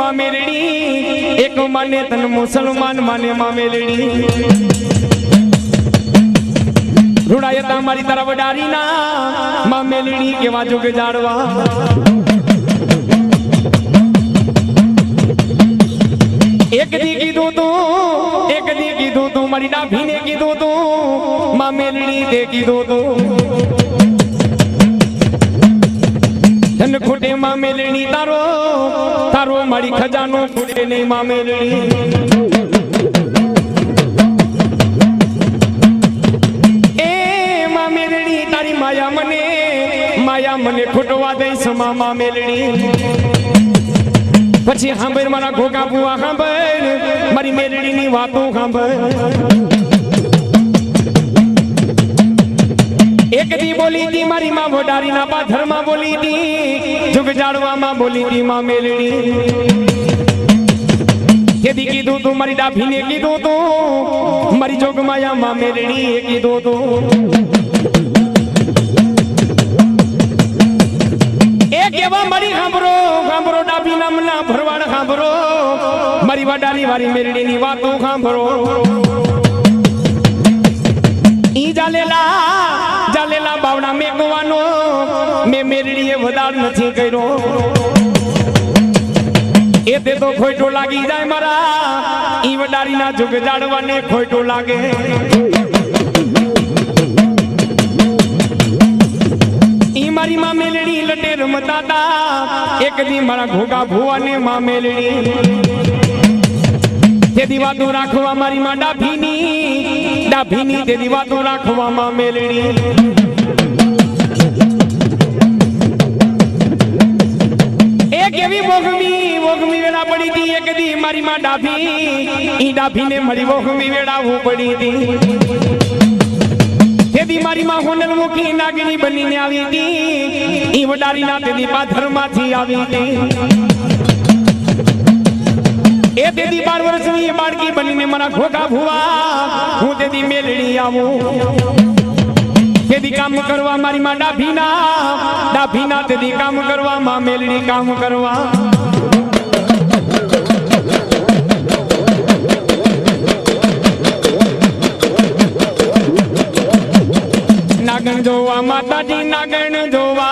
माँ मेलड़ी एक माने तन मुसलमान माने माँ मेलड़ी रुड़ाया मारी तरफ डारी ना माँ मेलड़ी के वाजो के जाड़वा एक दी की दो तू मारी डाभी ने की दो तू माँ मेलड़ी दे की दो तू धन खुटे माँ मेलड़ी तारो तारो मारी खजानो खुटे नहीं माँ मेलड़ी ए माँ मेलड़ी तारी माया मने खुटवा दे समा माँ मेलड़ी પછી હાંભર મારા ઘોગા બુઆ હાંભર મારી મેલડીની વાતો હાંભર એક દી બોલી તી મારી માં વડારીના પાથરમાં બોલી તી જુગ જાડવામાં બોલી તી માં મેલડી કેદી કીધું તું મારી ડાભીને કીધું તું મારી જોગમાયા માં મેલડી એ કીધું તું કેવા મારી હાંભરો હાંભરો ડાબી નામના ભરવાડ હાંભરો મારી વડારી વારી મેરડીની વાતો હાંભરો ઈ જાલેલા બાવડા મેકવાનો મે મેરડીએ વધાર નથી કર્યો એ તે તો ખોટો લાગી જાય મારા ઈ વડારીના જુગ જાડવાને ખોટો લાગે मारी माँ मेलड़ी लटे रमता था एक दी मारा घोगा भुआ ने माँ मेलड़ी ते दीवा तो राखवा मारी माँ डाभीनी ते दीवा तो राखवा माँ मेलड़ी एक एवी वोगमी वेड़ा पड़ी थी एक दी मारी माँ डाभी ने मरी वोगमी वेड़ा वो पड़ी थी तेदी मारी मां होनल मुखी नागिनी बनी ने आवी थी ई वडारी ना तेदी पाथर माथी आवी थी ए तेदी 12 वर्षनी बाळकी बनी ने मारा घोगा भुवा हूं तेदी मेलड़ी आवू तेदी काम करवा मारी मां डाभीना तेदी काम करवा मां मेलड़ी काम करवा नागण जोवा माता जी नागण जोवा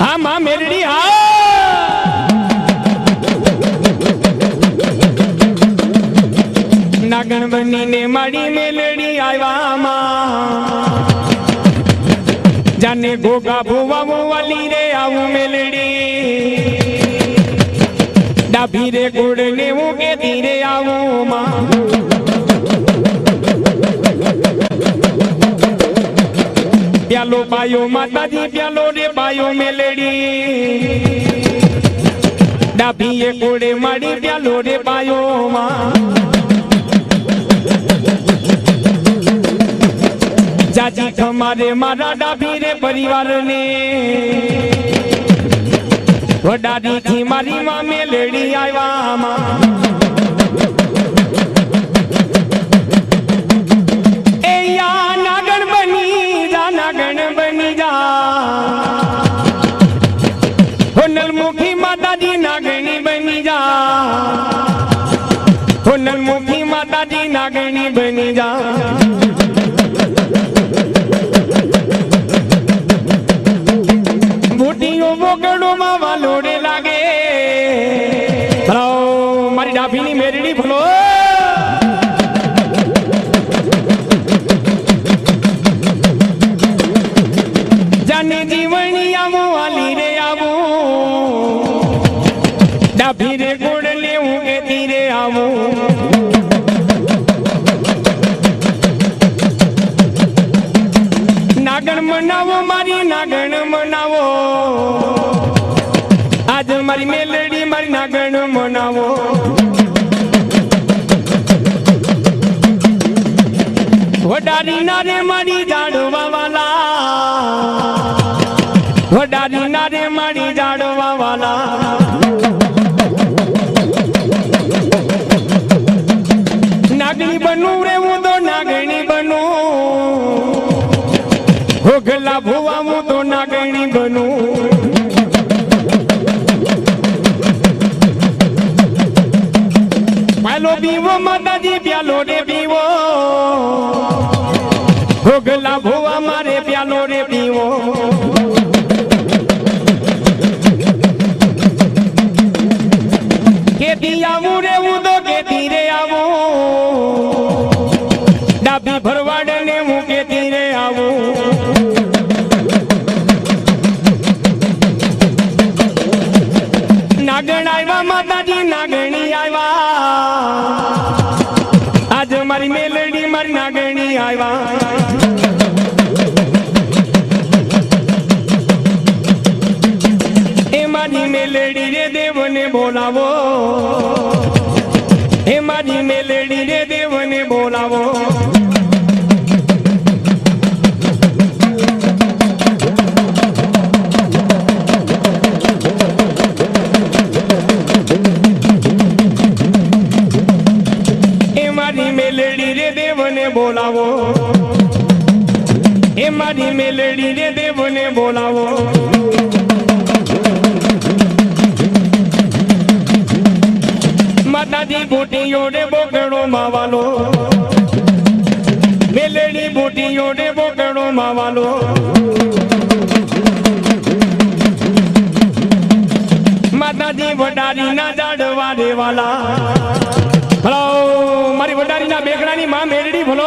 हाँ माँ मेलड़ी हाँ नागण बनी ने माड़ी मेलड़ी आवा माँ जाने गोगा भुवा वाली रे आऊ मेलड़ी डाभी रे गुड़ ने वो के धीरे आऊ माँ प्यालो पायो माता जी प्यालो रे पायो मेलड़ी डाभी ये कोड़े माड़ी प्यालो रे पायो माँ जाजी हमारे मारा डाभी रे परिवार ने वडारी थी मारी माँ मेलड़ी आवा माँ नलमुखी माता जी नागणी बनी जा हो नलमुखी माता जी नागणी बनी जा बूटियों बोगड़ो मा वालोड़े लागे मारी डाभीनी मेरड़ी फलो जाने जीवनी आवो वाली रे आवो डाभी रे गुड़ ले के तीरे आवो नागण मनावो मारी नागण मनावो आज मारी मेलड़ी मारी नागण मनावो वडारी नारे मारी जाड़वा वाला वडारी नारे मारी जाड़वा वाला नागणी बनू रे वो तो नागणी बनू हो गला भुआ वो तो नागणी बनू માતાજી પ્યાલો રે પીવો ભોગલા ભોવા મારે પ્યાલો રે પીવો કેતી આવું રે હું તો કેતી રે આવું ડાબી ભરવાડે ને હું કેતી રે આવું નાગણ આવ્યા માતાજી નાગણી આવ્યા આજ મારી મેલડી મારી નાગણી આવ્યા એ મારી મેલડી રે દેવને બોલાવો એ મારી મેલડી રે દેવને બોલાવો મેલડી રે દેવને બોલાવો એ મારી મેલડી રે દેવને બોલાવો માતાજી બુટીઓ રે બોકડો માવાલો મેલડી બુટીઓ રે બોકડો માવાલો માતાજી વડારી ના જાડવા દેવાલા ભલો મારી વડારીના બેકડાની માં મેલડી ભલો